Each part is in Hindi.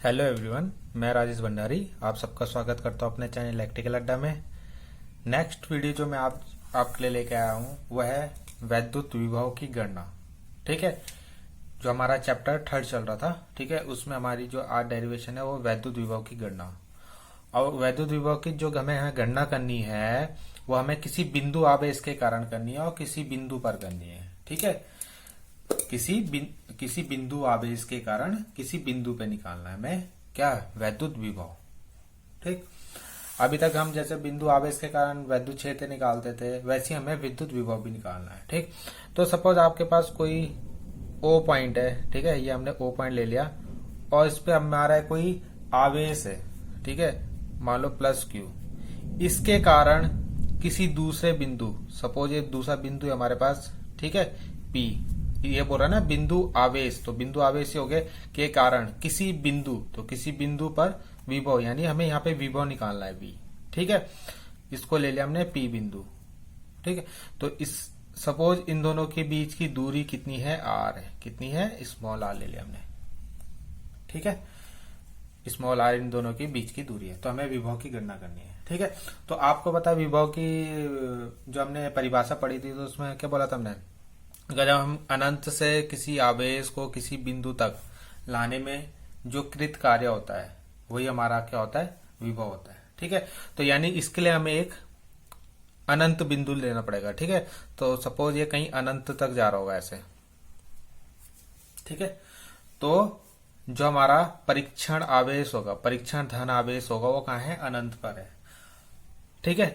हेलो एवरीवन, मैं राजेश भंडारी आप सबका स्वागत करता हूं अपने चैनल इलेक्ट्रिकल अड्डा में। नेक्स्ट वीडियो जो मैं आपके लिए लेके आया हूं वह है वैद्युत विभव की गणना। ठीक है, जो हमारा चैप्टर 3 चल रहा था, ठीक है, उसमें हमारी जो आज डेरिवेशन है वो वैद्युत विभव की गणना। और वैद्युत विभव की जो हमें गणना करनी है वो हमें किसी बिंदु आवेश के कारण करनी है और किसी बिंदु पर करनी है। ठीक है, किसी बिंदु आवेश के कारण किसी बिंदु पे निकालना है हमें क्या, वैद्युत विभव। ठीक, अभी तक हम जैसे बिंदु आवेश के कारण वैद्युत क्षेत्र निकालते थे, वैसे हमें विद्युत विभव भी निकालना है। ठीक, तो सपोज आपके पास कोई ओ पॉइंट है, ठीक है, ये हमने ओ पॉइंट ले लिया और इस पे हमारा कोई आवेश है, ठीक है, मान लो प्लस क्यू। इसके कारण किसी दूसरे बिंदु, सपोज ये दूसरा बिंदु है हमारे पास, ठीक है, पी, ये बोल रहा है ना बिंदु आवेश, तो बिंदु आवेश हो गए के कारण किसी बिंदु, तो किसी बिंदु पर विभव, यानी हमें यहाँ पे विभव निकालना है वी। ठीक है, इसको ले लिया हमने पी बिंदु। ठीक है, तो इस सपोज इन दोनों के बीच की दूरी कितनी है, आर है, कितनी है, स्मॉल आर ले लिया हमने। ठीक है, स्मॉल आर इन दोनों के बीच की दूरी है, तो हमें विभव की गणना करनी है। ठीक है, तो आपको पता विभव की जो हमने परिभाषा पढ़ी थी तो उसमें क्या बोला था हमने, अगर हम अनंत से किसी आवेश को किसी बिंदु तक लाने में जो कृत कार्य होता है वही हमारा क्या होता है, विभव होता है। ठीक है, तो यानी इसके लिए हमें एक अनंत बिंदु लेना पड़ेगा। ठीक है, तो सपोज ये कहीं अनंत तक जा रहा होगा ऐसे। ठीक है, तो जो हमारा परीक्षण आवेश होगा, परीक्षण धन आवेश होगा, वो कहाँ है, अनंत पर है। ठीक है,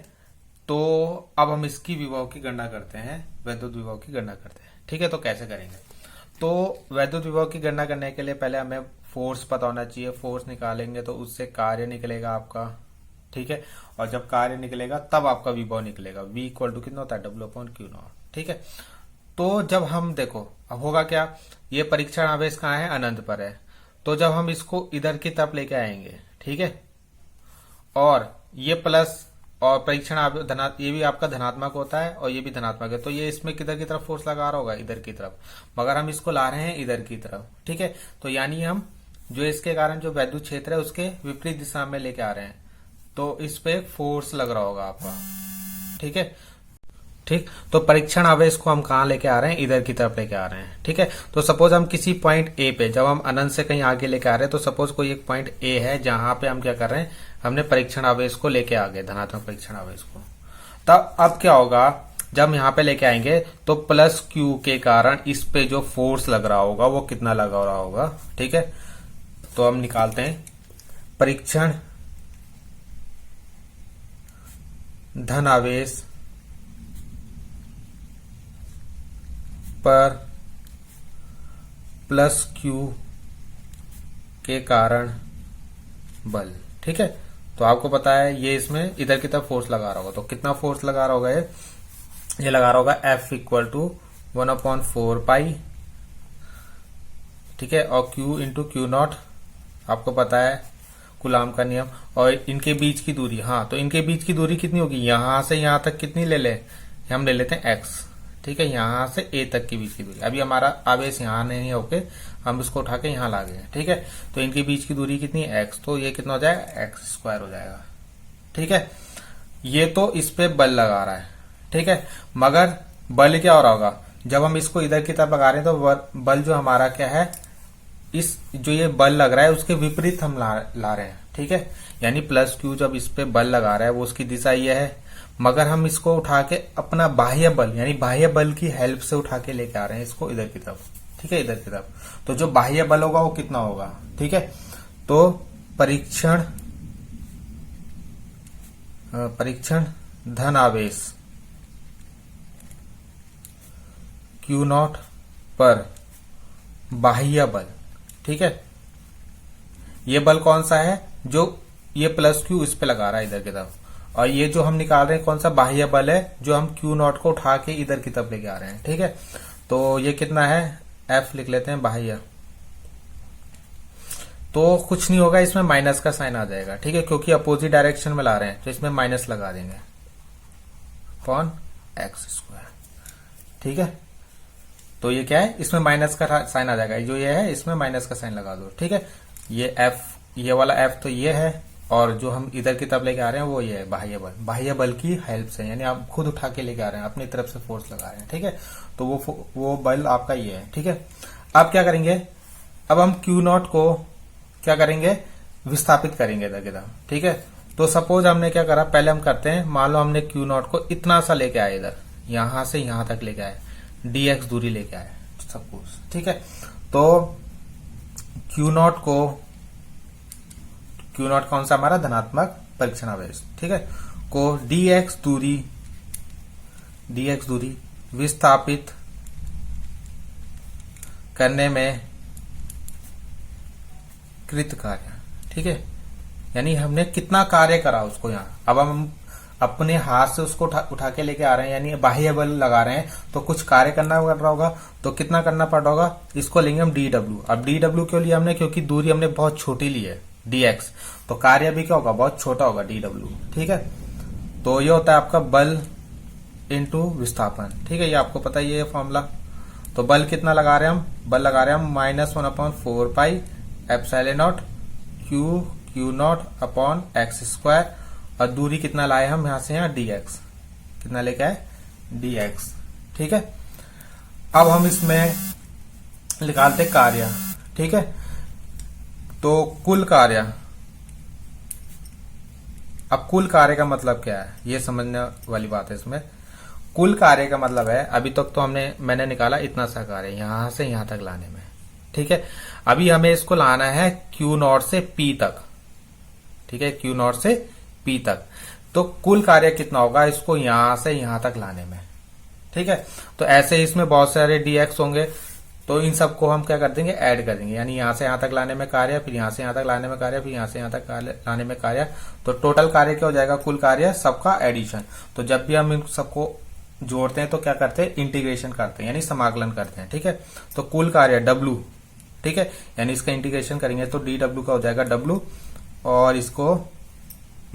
तो अब हम इसकी विभव की गणना करते हैं, वैद्युत विभव की गणना करते हैं। ठीक है, तो कैसे करेंगे, तो वैद्युत विभव की गणना करने के लिए पहले हमें फोर्स पता होना चाहिए। फोर्स निकालेंगे तो उससे कार्य निकलेगा आपका। ठीक है, और जब कार्य निकलेगा तब आपका विभव निकलेगा। V इक्वल टू कितना होता है, W/Q0। ठीक है, तो जब हम देखो अब होगा क्या, ये परीक्षण आवेश कहाँ है, अनंत पर है, तो जब हम इसको इधर की तरफ लेके आएंगे, ठीक है, और ये प्लस और परीक्षण ये भी आपका धनात्मक होता है और ये भी धनात्मक है, तो ये इसमें किधर की तरफ फोर्स लगा रहा होगा, इधर की तरफ, मगर हम इसको ला रहे हैं इधर की तरफ। ठीक है, तो यानी हम जो इसके कारण जो वैद्युत क्षेत्र है उसके विपरीत दिशा में लेके आ रहे हैं, तो इस पे एक फोर्स लग रहा होगा आपका। ठीक है, ठीक, तो परीक्षण आवेश को हम कहाँ लेके आ रहे हैं, इधर की तरफ लेके आ रहे हैं। ठीक है, तो सपोज हम किसी पॉइंट ए पे, जब हम अनंत से कहीं आगे लेके आ रहे हैं, तो सपोज कोई एक पॉइंट ए है जहां पे हम क्या कर रहे हैं, हमने परीक्षण आवेश को लेके आ गए, धनात्मक परीक्षण आवेश को। तब अब क्या होगा, जब हम यहाँ पे लेके आएंगे तो प्लस क्यू के कारण इस पे जो फोर्स लग रहा होगा वो कितना लगा रहा होगा। ठीक है, तो हम निकालते हैं परीक्षण धन आवेश पर प्लस क्यू के कारण बल। ठीक है, तो आपको पता है ये इसमें इधर की तरफ फोर्स लगा रहा होगा, तो कितना फोर्स लगा रहा होगा, ये लगा रहा होगा F इक्वल टू 1/4 पाई। ठीक है, और Q इंटू Q0 आपको पता है कूलाम का नियम। और इनके बीच की दूरी, हाँ, तो इनके बीच की दूरी कितनी होगी, यहां से यहां तक कितनी ले ले, हम ले लेते हैं x। ठीक है, यहां से A तक के बीच की दूरी, अभी हमारा आवेश यहां नहीं होके हम इसको उठा के यहां ला गए। ठीक है, तो इनके बीच की दूरी कितनी है, x, तो ये कितना हो जाएगा, x² हो जाएगा। ठीक है, ये तो इस पे बल लगा रहा है। ठीक है, मगर बल क्या हो रहा होगा, जब हम इसको इधर की तरफ लगा रहे हैं तो बल जो हमारा क्या है, इस जो ये बल लग रहा है उसके विपरीत हम ला रहे हैं। ठीक है, यानी प्लस क्यू जब इस पे बल लगा रहा है वो उसकी दिशा ये है, मगर हम इसको उठा के अपना बाह्य बल, यानी बाह्य बल की हेल्प से उठा के लेके आ रहे हैं इसको इधर की तरफ। ठीक है, इधर की तरफ, तो जो बाह्य बल होगा वो कितना होगा। ठीक है, तो परीक्षण धन आवेश Q0 पर बाह्य बल। ठीक है, ये बल कौन सा है, जो ये प्लस क्यू इस पे लगा रहा है इधर की तरफ, और ये जो हम निकाल रहे हैं कौन सा बाह्य बल है, जो हम Q0 को उठा के इधर की तरफ लेके आ रहे हैं। ठीक है, तो ये कितना है, F लिख लेते हैं बाह्य, तो कुछ नहीं होगा, इसमें माइनस का साइन आ जाएगा। ठीक है, क्योंकि अपोजिट डायरेक्शन में ला रहे हैं तो इसमें माइनस लगा देंगे अपॉन x²। ठीक है, तो ये क्या है, इसमें माइनस का साइन आ जाएगा, जो ये है इसमें माइनस का साइन लगा दो। ठीक है, ये एफ, ये वाला एफ तो ये है, और जो हम इधर की तरफ लेके आ रहे हैं वो ये है बाह्य बल। बाह्य बल की हेल्प से, यानी आप खुद उठा के लेके आ रहे हैं, अपनी तरफ से फोर्स लगा रहे हैं, ठीक है। तो वो बल आपका ये है, ठीक है। अब क्या करेंगे, अब हम क्यू नॉट को क्या करेंगे, विस्थापित करेंगे इधर की तरफ, ठीक है। तो सपोज हमने क्या करा, पहले हम करते हैं, मान लो हमने क्यू नॉट को इतना सा लेके आए, इधर यहां से यहां तक लेके आए, dx दूरी लेके आए सपोज, ठीक है। तो क्यू नॉट कौन सा हमारा धनात्मक परीक्षण आवेश, ठीक है, को dx दूरी विस्थापित करने में कृत कार्य, ठीक है। यानी हमने कितना कार्य करा उसको यहाँ, अब हम अपने हाथ से उसको उठा के लेके आ रहे हैं, यानी बाह्य बल लगा रहे हैं, तो कुछ कार्य करना पड़ रहा होगा। तो कितना करना पड़ रहा होगा, इसको लेंगे हम dw। अब dw क्यों लिया हमने, क्योंकि दूरी हमने बहुत छोटी ली है dx, तो कार्य भी क्या होगा, बहुत छोटा होगा dw, ठीक है। तो ये होता है आपका बल इंटू विस्थापन, ठीक है, ये आपको पता ही है फॉर्मूला। तो बल कितना लगा रहे हैं हम, बल लगा रहे हैं हम -1/4 epsilon nought q nought upon x square, और दूरी कितना लाए हम यहां से यहाँ dx, कितना लेके आए dx, ठीक है। अब हम इसमें निकालते कार्य, ठीक है। तो कुल कार्य, अब कुल कार्य का मतलब क्या है, ये समझने वाली बात है इसमें। कुल कार्य का मतलब है, अभी तक तो मैंने निकाला इतना सा कार्य यहां से यहां तक लाने में, ठीक है। अभी हमें इसको लाना है क्यू नॉट से पी तक, ठीक है, क्यू नॉट से पी तक। तो कुल कार्य कितना होगा इसको यहां से यहां तक लाने में, ठीक है। तो ऐसे इसमें बहुत सारे dx होंगे, तो इन सबको हम क्या कर देंगे, ऐड कर देंगे, यानी यहां से यहां तक लाने में कार्य, फिर यहां से यहां तक लाने में कार्य, फिर यहां से यहां तक लाने में कार्य। तो टोटल कार्य क्या हो जाएगा, कुल कार्य सबका एडिशन। तो जब भी हम इन सबको जोड़ते हैं तो क्या करते हैं, इंटीग्रेशन करते हैं, यानी समाकलन करते हैं, ठीक है। तो कुल कार्य W, ठीक है, यानी इसका इंटीग्रेशन करेंगे तो dw का हो जाएगा W, और इसको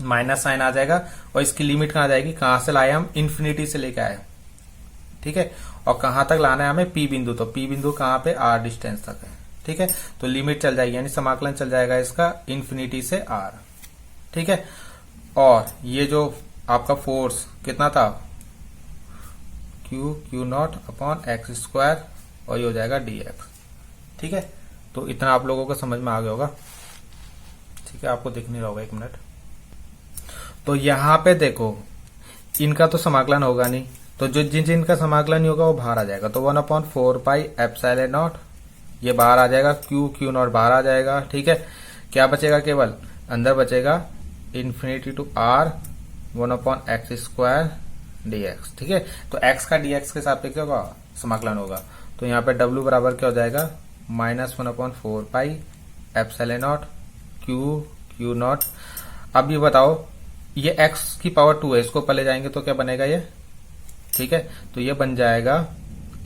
माइनस साइन आ जाएगा, और इसकी लिमिट कहां जाएगी, कहां से लाए हम, इन्फिनिटी से लेके आए, ठीक है। और कहां तक लाना है हमें, P बिंदु, तो P बिंदु कहां पे, R डिस्टेंस तक है, ठीक है। तो लिमिट चल जाएगी, यानी समाकलन चल जाएगा इसका इन्फिनिटी से R, ठीक है। और ये जो आपका फोर्स कितना था, Q nought upon x square, और ये हो जाएगा dx, ठीक है। तो इतना आप लोगों को समझ में आ गया होगा, ठीक है, आपको दिख नहीं रहा होगा, एक मिनट। तो यहां पे देखो, इनका तो समाकलन होगा नहीं, तो जो जिनका समाकलन नहीं होगा वो बाहर आ जाएगा। तो 1/4 एप्सिलॉन नॉट, ये बाहर आ जाएगा, क्यू नॉट बाहर आ जाएगा, ठीक है। क्या बचेगा, केवल अंदर बचेगा infinity to R 1/x square dx, ठीक है। तो x का dx के साथ क्या होगा, समाकलन होगा। तो यहाँ पे W बराबर क्या हो जाएगा, -1/4 एप्सिलॉन नॉट क्यू नॉट। अब ये बताओ, ये x की पावर 2 है, इसको पहले जाएंगे तो क्या बनेगा ये, ठीक है। तो ये बन जाएगा,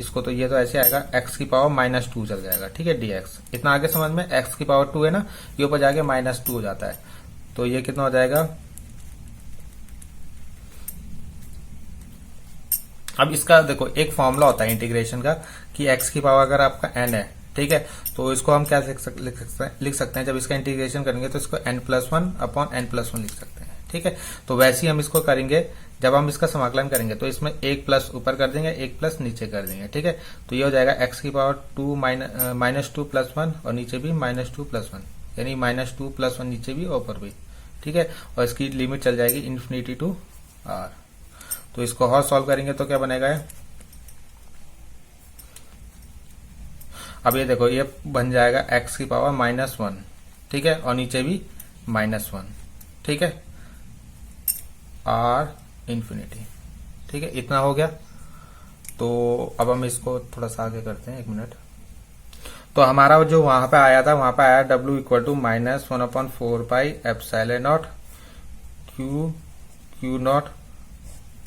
इसको तो ये तो ऐसे आएगा, x की पावर -2 चल जाएगा, ठीक है, dx। इतना आगे समझ में, x की पावर 2 है ना, ये ऊपर जाके -2 हो जाता है। तो ये कितना हो जाएगा, अब इसका देखो एक फॉर्मूला होता है इंटीग्रेशन का, कि x की पावर अगर आपका n है, ठीक है, तो इसको हम क्या लिख सकते हैं, जब इसका इंटीग्रेशन करेंगे तो इसको n+1/n+1 लिख सकते हैं, ठीक है। तो वैसे ही हम इसको करेंगे, जब हम इसका समाकलन करेंगे तो इसमें 1 प्लस ऊपर कर देंगे, 1 प्लस नीचे कर देंगे, ठीक है। तो ये हो जाएगा x की पावर 2 -2+1, और नीचे भी -2+1, यानी -2+1 नीचे भी ऊपर भी, ठीक है। और इसकी लिमिट चल जाएगी इन्फिनिटी टू R। तो इसको और सॉल्व करेंगे तो क्या बनेगा, अब ये देखो, ये बन जाएगा x की पावर -1, ठीक है, और नीचे भी -1, ठीक है, R इन्फिनिटी, ठीक है, इतना हो गया। तो अब हम इसको थोड़ा सा आगे करते हैं, एक मिनट। तो हमारा जो वहां पे आया था, वहां पे आया W equal to -1/4 epsilon nought q nought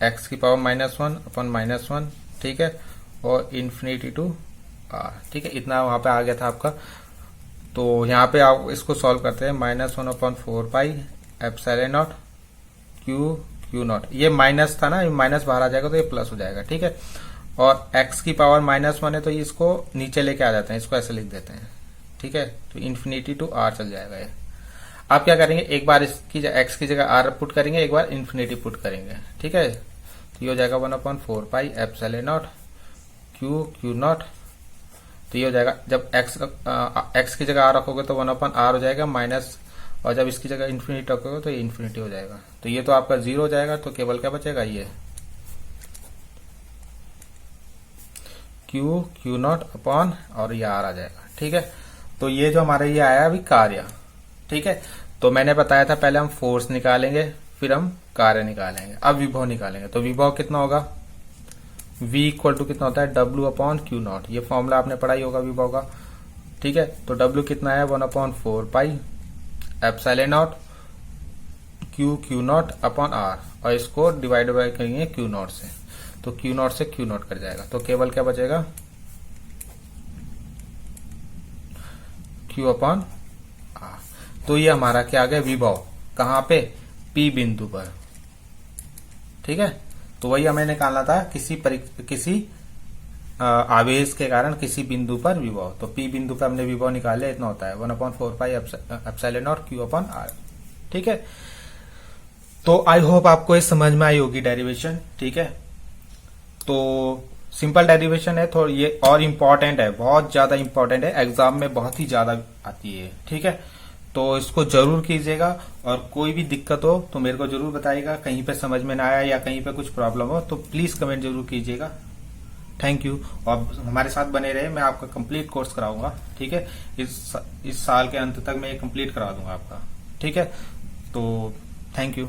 x की पावर -1/-1, ठीक है, और इन्फिनिटी टू R, ठीक है, इतना वहां पे आ गया था आपका। तो यहाँ पे आप इसको सॉल्व करते हैं, -1/4 एप्सिलॉन नॉट क्यू नॉट, ये माइनस था ना, ये माइनस बाहर आ जाएगा तो ये प्लस हो जाएगा, ठीक है। और x की पावर -1 है, तो ये इसको नीचे लेके आ जाते हैं, इसको ऐसे लिख देते हैं, ठीक है, तो इन्फिनिटी टू आर चल जाएगा ये। आप क्या करेंगे, एक बार इसकी एक्स की जगह आर पुट करेंगे, एक बार इन्फिनिटी पुट करेंगे, ठीक है। तो ये हो जाएगा 1/4 pi epsilon nought q not. तो ये हो जाएगा, जब एक्स की जगह आर रखोगे तो 1/r हो जाएगा माइनस, और जब इसकी जगह इन्फिनिटी रखोगे तो ये इन्फिनिटी हो जाएगा। तो ये तो आपका 0 हो जाएगा, तो केवल क्या बचेगा, ये क्यू नॉट अपॉन और ये आर आ जाएगा, ठीक है। तो ये जो हमारा ये आया अभी कार्य, ठीक है। तो मैंने बताया था पहले हम फोर्स निकालेंगे, फिर हम कार्य निकालेंगे, अब विभव निकालेंगे। तो विभव कितना होगा, V इक्वल टू कितना होता है, W अपॉन क्यू नॉट। ये फॉर्मूला आपने पढ़ा ही होगा विभव का, ठीक है। तो W कितना है, 1/4 pi epsilon nought q nought upon r, और इसको डिवाइड बाय करेंगे क्यू नॉट से, तो क्यू नॉट से क्यू नॉट कर जाएगा। तो केवल क्या बचेगा, क्यू अपॉन आर। तो ये हमारा क्या आ गया, विभव कहाँ पे, P बिंदु पर, ठीक है। तो वही हमें निकालना था, किसी आवेश के कारण किसी बिंदु पर विभव। तो P बिंदु पर हमने विभव निकाल लिया, इतना होता है 1/4 pi epsilon nought q upon r, ठीक है। तो आई होप आपको ये समझ में आई होगी डेरिवेशन, ठीक है। तो सिंपल डेरिवेशन है, थोड़ी ये और इम्पोर्टेंट है, बहुत ज्यादा इम्पोर्टेंट है, एग्जाम में बहुत ही ज्यादा आती है, ठीक है। तो इसको जरूर कीजिएगा, और कोई भी दिक्कत हो तो मेरे को जरूर बताइएगा, कहीं पे समझ में ना आया या कहीं पे कुछ प्रॉब्लम हो तो प्लीज कमेंट जरूर कीजिएगा। थैंक यू, और हमारे साथ बने रहे, मैं आपका कंप्लीट कोर्स कराऊंगा, ठीक है। इस साल के अंत तक मैं ये कंप्लीट करा दूंगा आपका, ठीक है। तो थैंक यू।